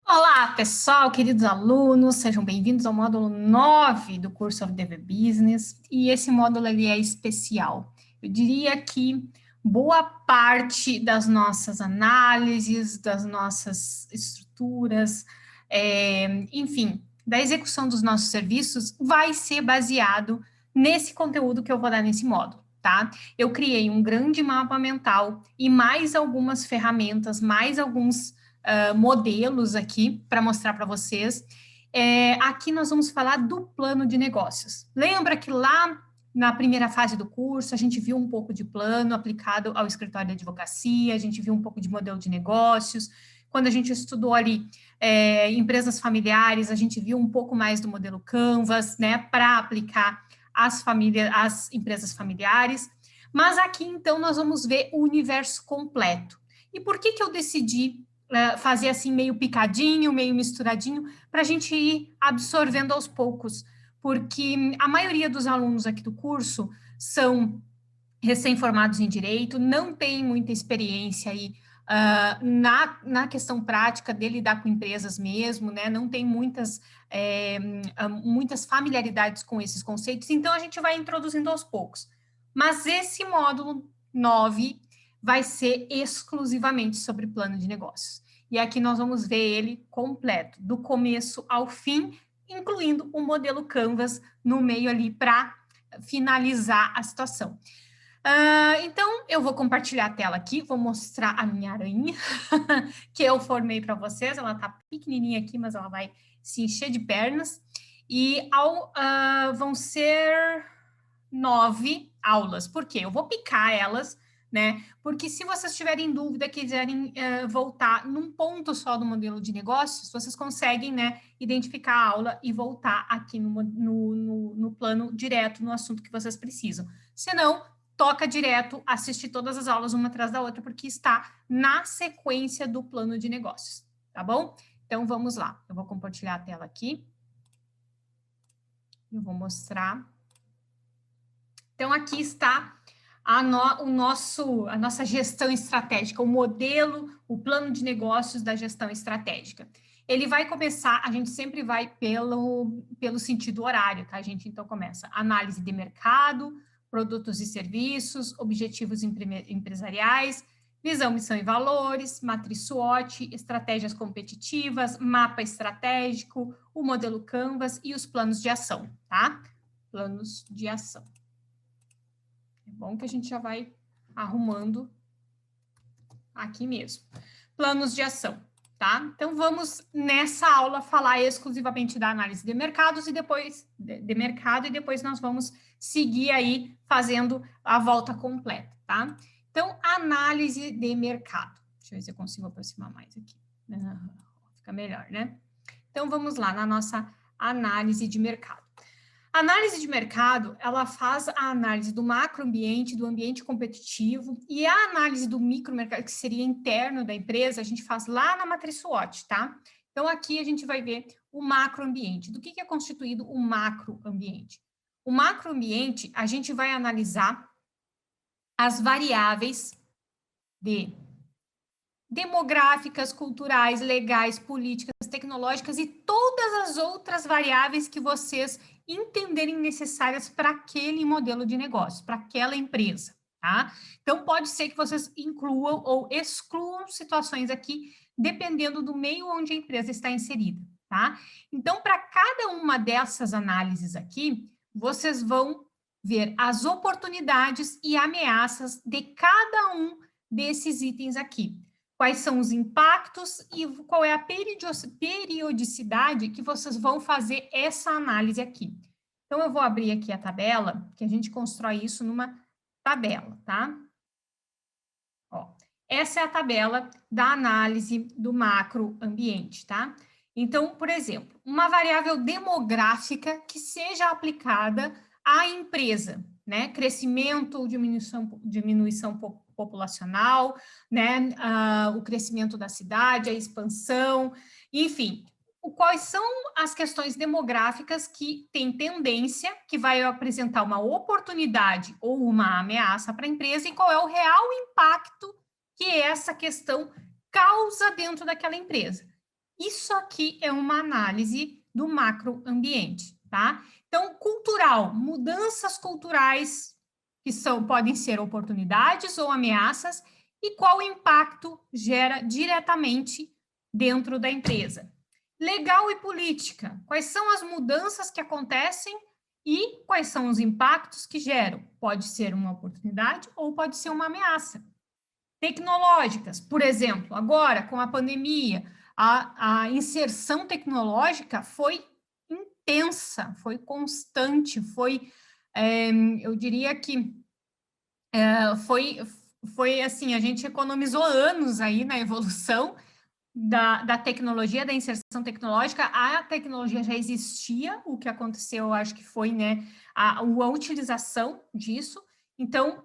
Olá, pessoal, queridos alunos, sejam bem-vindos ao módulo 9 do curso of DV Business, e esse módulo ele é especial. Eu diria que boa parte das nossas análises, das nossas estruturas, enfim, da execução dos nossos serviços vai ser baseado nesse conteúdo que eu vou dar nesse módulo, tá? Eu criei um grande mapa mental e mais algumas ferramentas, mais alguns modelos aqui para mostrar para vocês. Aqui nós vamos falar do plano de negócios. Lembra que lá na primeira fase do curso a gente viu um pouco de plano aplicado ao escritório de advocacia, a gente viu um pouco de modelo de negócios. Quando a gente estudou ali empresas familiares, a gente viu um pouco mais do modelo Canvas, né, para aplicar às empresas familiares. Mas aqui, então, nós vamos ver o universo completo. E por que eu decidi fazer assim meio picadinho, meio misturadinho, para a gente ir absorvendo aos poucos, porque a maioria dos alunos aqui do curso são recém-formados em direito, não tem muita experiência aí na questão prática de lidar com empresas mesmo, né? Não tem muitas familiaridades com esses conceitos, então a gente vai introduzindo aos poucos. Mas esse módulo 9 vai ser exclusivamente sobre plano de negócios. E aqui nós vamos ver ele completo, do começo ao fim, incluindo o modelo Canvas no meio ali para finalizar a situação. Então, eu vou compartilhar a tela aqui, vou mostrar a minha aranha, que eu formei para vocês. Ela está pequenininha aqui, mas ela vai se encher de pernas. E vão ser 9 aulas. Por quê? Eu vou picar elas, né? Porque se vocês tiverem dúvida, quiserem voltar num ponto só do modelo de negócios, vocês conseguem, né, identificar a aula e voltar aqui no plano direto, no assunto que vocês precisam. Se não, toca direto, assiste todas as aulas uma atrás da outra, porque está na sequência do plano de negócios, tá bom? Então, vamos lá. Eu vou compartilhar a tela aqui. Eu vou mostrar. Então, aqui está a nossa gestão estratégica, o modelo, o plano de negócios da gestão estratégica. Ele vai começar, a gente sempre vai pelo sentido horário, tá, gente? Então, começa análise de mercado, produtos e serviços, objetivos empresariais, visão, missão e valores, matriz SWOT, estratégias competitivas, mapa estratégico, o modelo Canvas e os planos de ação, tá? Planos de ação. É bom que a gente já vai arrumando aqui mesmo. Planos de ação, tá? Então, vamos nessa aula falar exclusivamente da análise de mercados e depois de mercado, e depois nós vamos seguir aí fazendo a volta completa, tá? Então, análise de mercado. Deixa eu ver se eu consigo aproximar mais aqui. Fica melhor, né? Então, vamos lá na nossa análise de mercado. A análise de mercado, ela faz a análise do macroambiente, do ambiente competitivo, e a análise do micromercado, que seria interno da empresa, a gente faz lá na matriz SWOT, tá? Então, aqui a gente vai ver o macroambiente. Do que é constituído o macroambiente? O macroambiente, a gente vai analisar as variáveis demográficas, culturais, legais, políticas, tecnológicas e todas as outras variáveis que vocês entenderem necessárias para aquele modelo de negócio, para aquela empresa, tá? Então, pode ser que vocês incluam ou excluam situações aqui, dependendo do meio onde a empresa está inserida, tá? Então, para cada uma dessas análises aqui, vocês vão ver as oportunidades e ameaças de cada um desses itens aqui. Quais são os impactos e qual é a periodicidade que vocês vão fazer essa análise aqui. Então, eu vou abrir aqui a tabela, que a gente constrói isso numa tabela, tá? Ó, essa é a tabela da análise do macroambiente, tá? Então, por exemplo, uma variável demográfica que seja aplicada à empresa, né? Crescimento ou diminuição populacional, né? O crescimento da cidade, a expansão, enfim. Quais são as questões demográficas que têm tendência, que vai apresentar uma oportunidade ou uma ameaça para a empresa e qual é o real impacto que essa questão causa dentro daquela empresa. Isso aqui é uma análise do macroambiente, tá? Então, cultural, mudanças culturais que podem ser oportunidades ou ameaças, e qual impacto gera diretamente dentro da empresa. Legal e política, quais são as mudanças que acontecem e quais são os impactos que geram? Pode ser uma oportunidade ou pode ser uma ameaça. Tecnológicas, por exemplo, agora com a pandemia, a inserção tecnológica foi intensa, foi constante, eu diria que foi assim, a gente economizou anos aí na evolução da tecnologia, da inserção tecnológica. A tecnologia já existia, o que aconteceu, acho que foi, né, a utilização disso. Então,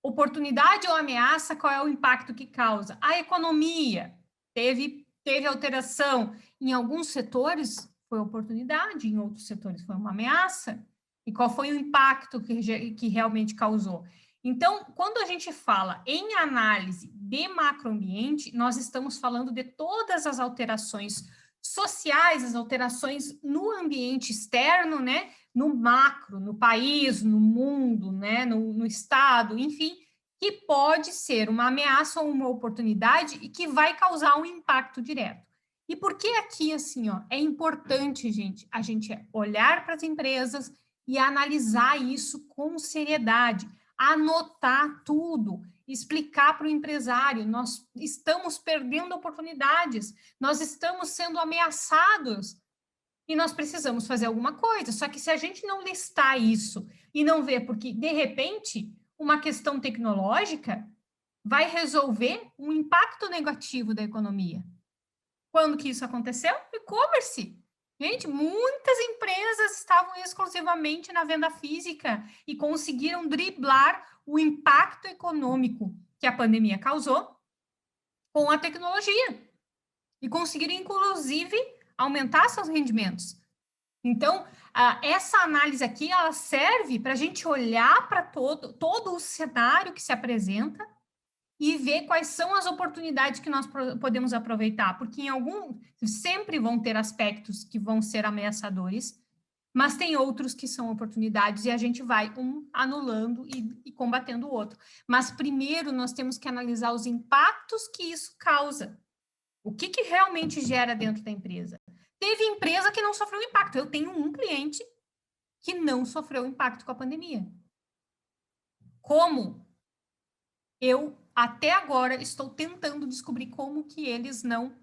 oportunidade ou ameaça, qual é o impacto que causa? A economia teve alteração. Em alguns setores foi oportunidade, em outros setores foi uma ameaça. E qual foi o impacto que realmente causou? Então, quando a gente fala em análise de macroambiente, nós estamos falando de todas as alterações sociais, as alterações no ambiente externo, né? No macro, no país, no mundo, né? No estado, enfim, que pode ser uma ameaça ou uma oportunidade e que vai causar um impacto direto. E por que aqui, assim, ó, é importante, gente, a gente olhar para as empresas e analisar isso com seriedade, anotar tudo, explicar para o empresário, nós estamos perdendo oportunidades, nós estamos sendo ameaçados e nós precisamos fazer alguma coisa. Só que se a gente não listar isso e não ver, porque de repente uma questão tecnológica vai resolver um impacto negativo da economia. Quando que isso aconteceu? E-commerce. Gente, muitas empresas estavam exclusivamente na venda física e conseguiram driblar o impacto econômico que a pandemia causou com a tecnologia. E conseguiram, inclusive, aumentar seus rendimentos. Então, essa análise aqui, ela serve para a gente olhar para todo o cenário que se apresenta e ver quais são as oportunidades que nós podemos aproveitar, porque sempre vão ter aspectos que vão ser ameaçadores, mas tem outros que são oportunidades e a gente vai anulando e combatendo o outro. Mas primeiro nós temos que analisar os impactos que isso causa. O que realmente gera dentro da empresa? Teve empresa que não sofreu impacto. Eu tenho um cliente que não sofreu impacto com a pandemia. Como? Eu, até agora, estou tentando descobrir como que eles não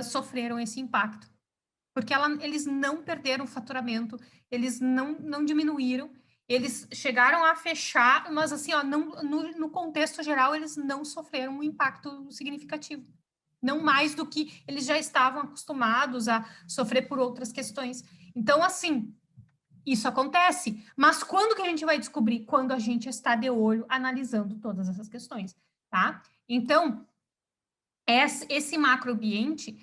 sofreram esse impacto. Porque eles não perderam o faturamento, eles não diminuíram, eles chegaram a fechar, mas assim, ó, no contexto geral, eles não sofreram um impacto significativo. Não mais do que eles já estavam acostumados a sofrer por outras questões. Então, assim, isso acontece, mas quando que a gente vai descobrir? Quando a gente está de olho analisando todas essas questões, tá? Então, esse macroambiente,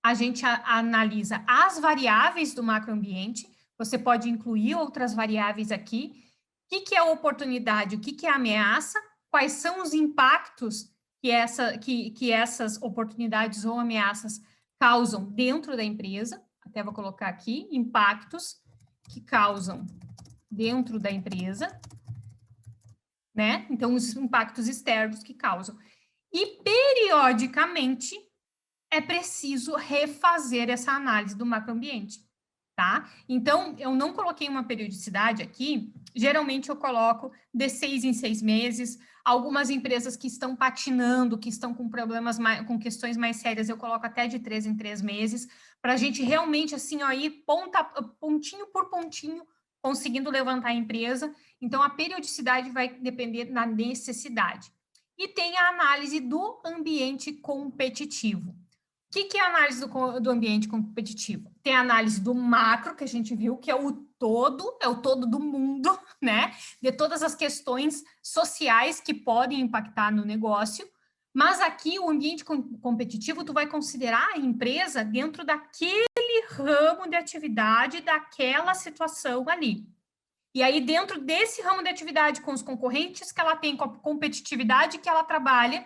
a gente analisa as variáveis do macroambiente, você pode incluir outras variáveis aqui. O que é oportunidade? O que é ameaça? Quais são os impactos que essas oportunidades ou ameaças causam dentro da empresa? Até vou colocar aqui, impactos que causam dentro da empresa, né? Então, os impactos externos que causam. E, periodicamente, é preciso refazer essa análise do macroambiente, tá? Então, eu não coloquei uma periodicidade aqui, geralmente eu coloco de 6 em 6 meses. Algumas empresas que estão patinando, que estão com problemas, com questões mais sérias, eu coloco até de 3 em 3 meses, para a gente realmente, assim, ó, ir pontinho por pontinho, conseguindo levantar a empresa. Então, a periodicidade vai depender da necessidade. E tem a análise do ambiente competitivo. O que é a análise do ambiente competitivo? Tem a análise do macro, que a gente viu, que é o todo do mundo, né? De todas as questões sociais que podem impactar no negócio. Mas aqui, o ambiente competitivo, tu vai considerar a empresa dentro daquele ramo de atividade, daquela situação ali. E aí, dentro desse ramo de atividade, com os concorrentes que ela tem, com a competitividade que ela trabalha,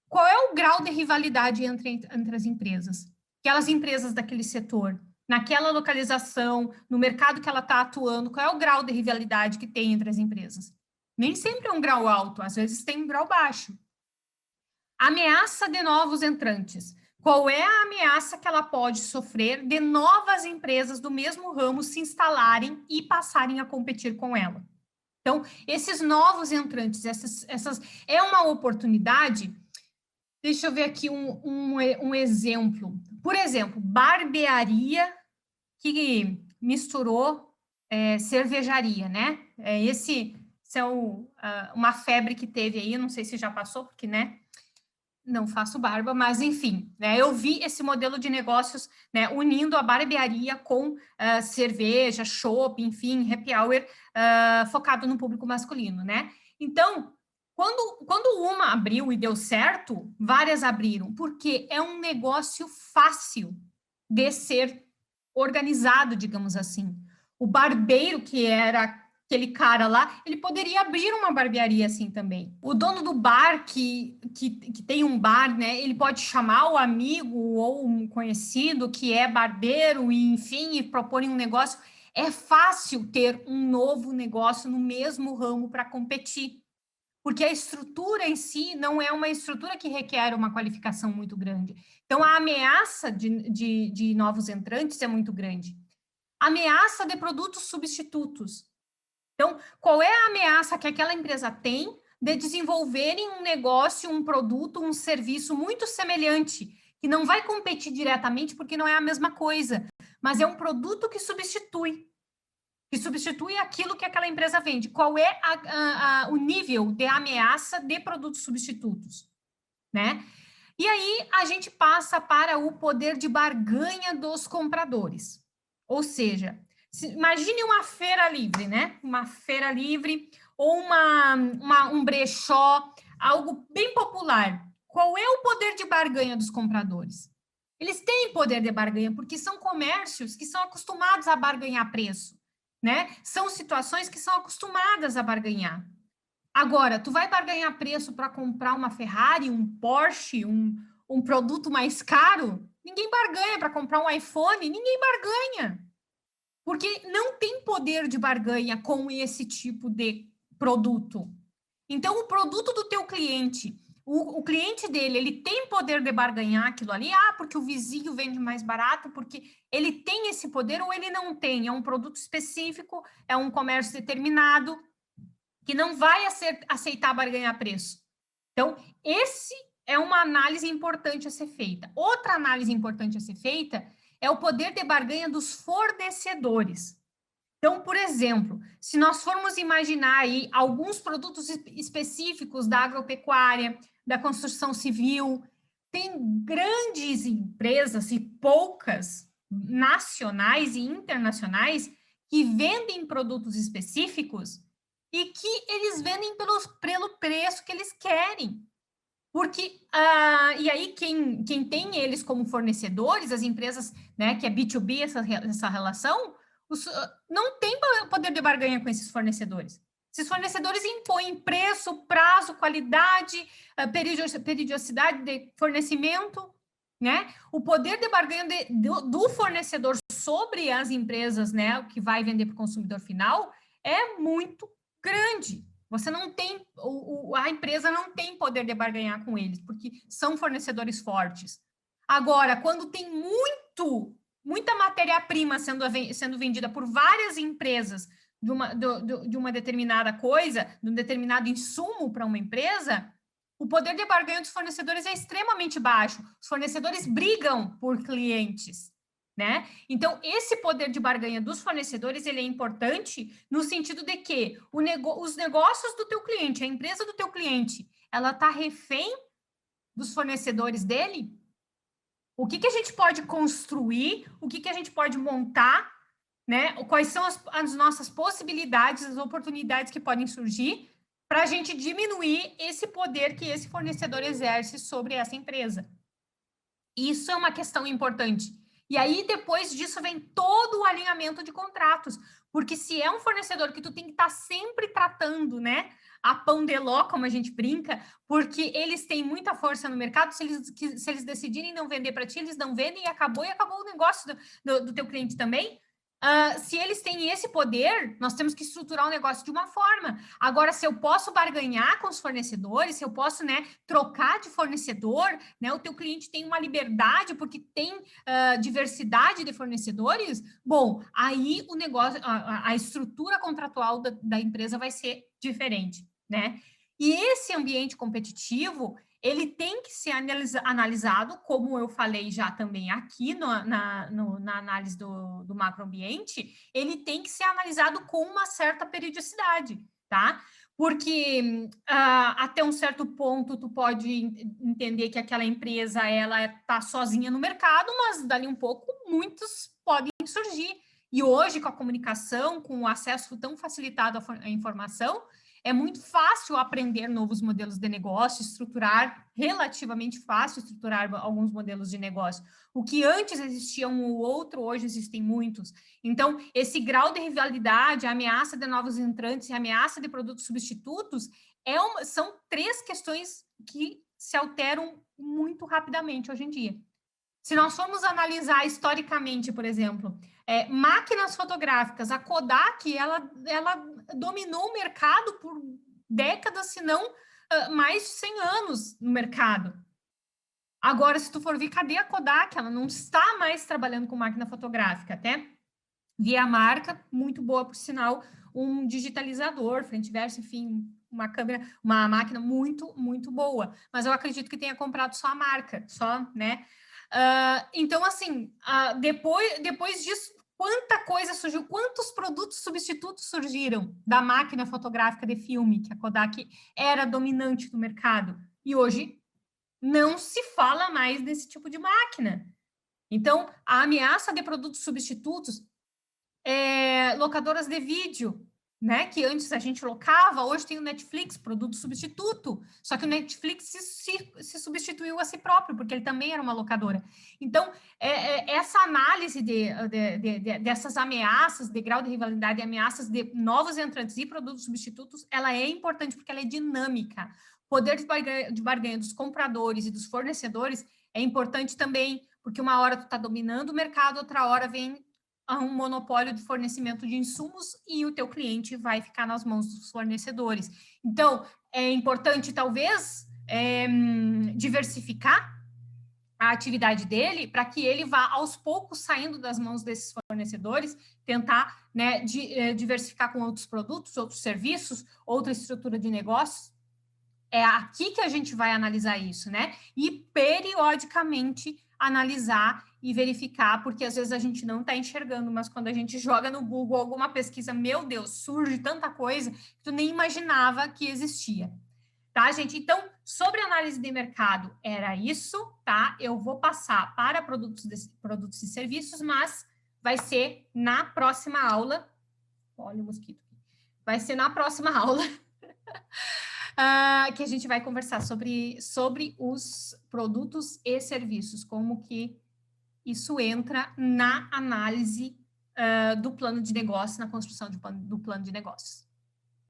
qual é o grau de rivalidade entre as empresas? aquelas empresas daquele setor, naquela localização, no mercado que ela está atuando, qual é o grau de rivalidade que tem entre as empresas. Nem sempre é um grau alto, às vezes tem um grau baixo. Ameaça de novos entrantes. Qual é a ameaça que ela pode sofrer de novas empresas do mesmo ramo se instalarem e passarem a competir com ela? Então, esses novos entrantes, essas é uma oportunidade. Deixa eu ver aqui um exemplo. Por exemplo, barbearia que misturou cervejaria, né? Esse é uma febre que teve aí, não sei se já passou, porque, né? Não faço barba, mas enfim, né? Eu vi esse modelo de negócios, né, unindo a barbearia com cerveja, chopp, enfim, happy hour, focado no público masculino, né? Então, quando uma abriu e deu certo, várias abriram, porque é um negócio fácil de ser organizado, digamos assim. O barbeiro, que era aquele cara lá, ele poderia abrir uma barbearia assim também. O dono do bar, que tem um bar, né, ele pode chamar o amigo ou um conhecido que é barbeiro e, enfim, e propor um negócio. É fácil ter um novo negócio no mesmo ramo para competir, porque a estrutura em si não é uma estrutura que requer uma qualificação muito grande. Então, a ameaça de novos entrantes é muito grande. Ameaça de produtos substitutos. Então, qual é a ameaça que aquela empresa tem de desenvolverem um negócio, um produto, um serviço muito semelhante, que não vai competir diretamente porque não é a mesma coisa, mas é um produto que substitui aquilo que aquela empresa vende. Qual é o nível de ameaça de produtos substitutos, né? E aí a gente passa para o poder de barganha dos compradores. Ou seja, imagine uma feira livre, né? Uma feira livre ou um brechó, algo bem popular. Qual é o poder de barganha dos compradores? Eles têm poder de barganha porque são comércios que são acostumados a barganhar preço, né? São situações que são acostumadas a barganhar. Agora, tu vai barganhar preço para comprar uma Ferrari, um Porsche, um produto mais caro? Ninguém barganha para comprar um iPhone, ninguém barganha. Porque não tem poder de barganha com esse tipo de produto. Então, o produto do teu cliente, o cliente dele, ele tem poder de barganhar aquilo ali, porque o vizinho vende mais barato, porque ele tem esse poder ou ele não tem. É um produto específico, é um comércio determinado, que não vai aceitar barganhar preço. Então, esse é uma análise importante a ser feita. Outra análise importante a ser feita é o poder de barganha dos fornecedores. Então, por exemplo, se nós formos imaginar aí alguns produtos específicos da agropecuária, da construção civil, tem grandes empresas e poucas nacionais e internacionais que vendem produtos específicos e que eles vendem pelo preço que eles querem. Porque, e aí, quem tem eles como fornecedores, as empresas, né, que é B2B, essa relação, não tem poder de barganha com esses fornecedores. Esses fornecedores impõem preço, prazo, qualidade, periodicidade de fornecimento, né? O poder de barganha do fornecedor sobre as empresas, né, que vai vender para o consumidor final, é muito grande. Você não tem, a empresa não tem poder de barganhar com eles, porque são fornecedores fortes. Agora, quando tem muita matéria-prima sendo vendida por várias empresas de uma determinada coisa, de um determinado insumo para uma empresa, o poder de barganha dos fornecedores é extremamente baixo. Os fornecedores brigam por clientes, né? Então, esse poder de barganha dos fornecedores, ele é importante no sentido de que os negócios do teu cliente, a empresa do teu cliente, ela está refém dos fornecedores dele? O que a gente pode construir? O que a gente pode montar? Né? Quais são as nossas possibilidades, as oportunidades que podem surgir para a gente diminuir esse poder que esse fornecedor exerce sobre essa empresa? Isso é uma questão importante. E aí, depois disso, vem todo o alinhamento de contratos, porque se é um fornecedor que tu tem que estar sempre tratando, né, a pão de ló, como a gente brinca, porque eles têm muita força no mercado, se eles decidirem não vender para ti, eles não vendem e acabou o negócio do teu cliente também. Se eles têm esse poder, nós temos que estruturar o negócio de uma forma. Agora, se eu posso barganhar com os fornecedores, se eu posso, né, trocar de fornecedor, né, o teu cliente tem uma liberdade porque tem diversidade de fornecedores, bom, aí o negócio, a estrutura contratual da empresa vai ser diferente, né? E esse ambiente competitivo, ele tem que ser analisado, como eu falei já também aqui na análise do macroambiente, ele tem que ser analisado com uma certa periodicidade, tá? Porque até um certo ponto tu pode entender que aquela empresa ela está sozinha no mercado, mas dali um pouco muitos podem surgir. E hoje, com a comunicação, com o acesso tão facilitado à informação, é muito fácil aprender novos modelos de negócio, estruturar, relativamente fácil estruturar alguns modelos de negócio. O que antes existia um ou outro, hoje existem muitos. Então, esse grau de rivalidade, a ameaça de novos entrantes e a ameaça de produtos substitutos são três questões que se alteram muito rapidamente hoje em dia. Se nós formos analisar historicamente, por exemplo, máquinas fotográficas, a Kodak, ela dominou o mercado por décadas, se não mais de 100 anos no mercado. Agora, se tu for ver, cadê a Kodak? Ela não está mais trabalhando com máquina fotográfica, até via marca, muito boa, por sinal, um digitalizador, frente e verso, enfim, uma câmera, uma máquina muito, muito boa. Mas eu acredito que tenha comprado só a marca, só, né? Então, assim, depois disso, quanta coisa surgiu, quantos produtos substitutos surgiram da máquina fotográfica de filme, que a Kodak era dominante no mercado, e hoje não se fala mais desse tipo de máquina. Então, a ameaça de produtos substitutos, locadoras de vídeo, né, que antes a gente locava, hoje tem o Netflix, produto substituto, só que o Netflix se substituiu a si próprio, porque ele também era uma locadora. Então, essa análise dessas ameaças, de grau de rivalidade, ameaças de novos entrantes e produtos substitutos, ela é importante porque ela é dinâmica. O poder de barganha dos compradores e dos fornecedores é importante também, porque uma hora tu está dominando o mercado, outra hora vem a um monopólio de fornecimento de insumos e o teu cliente vai ficar nas mãos dos fornecedores. Então, é importante, talvez, diversificar a atividade dele para que ele vá, aos poucos, saindo das mãos desses fornecedores, tentar, né, diversificar com outros produtos, outros serviços, outra estrutura de negócios. É aqui que a gente vai analisar isso, né? E, periodicamente, analisar e verificar, porque às vezes a gente não está enxergando, mas quando a gente joga no Google alguma pesquisa, meu Deus, surge tanta coisa que tu nem imaginava que existia. Tá, gente? Então, sobre análise de mercado, era isso, tá? Eu vou passar para produtos e serviços, mas vai ser na próxima aula. Olha o mosquito. Vai ser na próxima aula. Que a gente vai conversar sobre os produtos e serviços, como que isso entra na análise do plano de negócio, na construção do plano de negócios.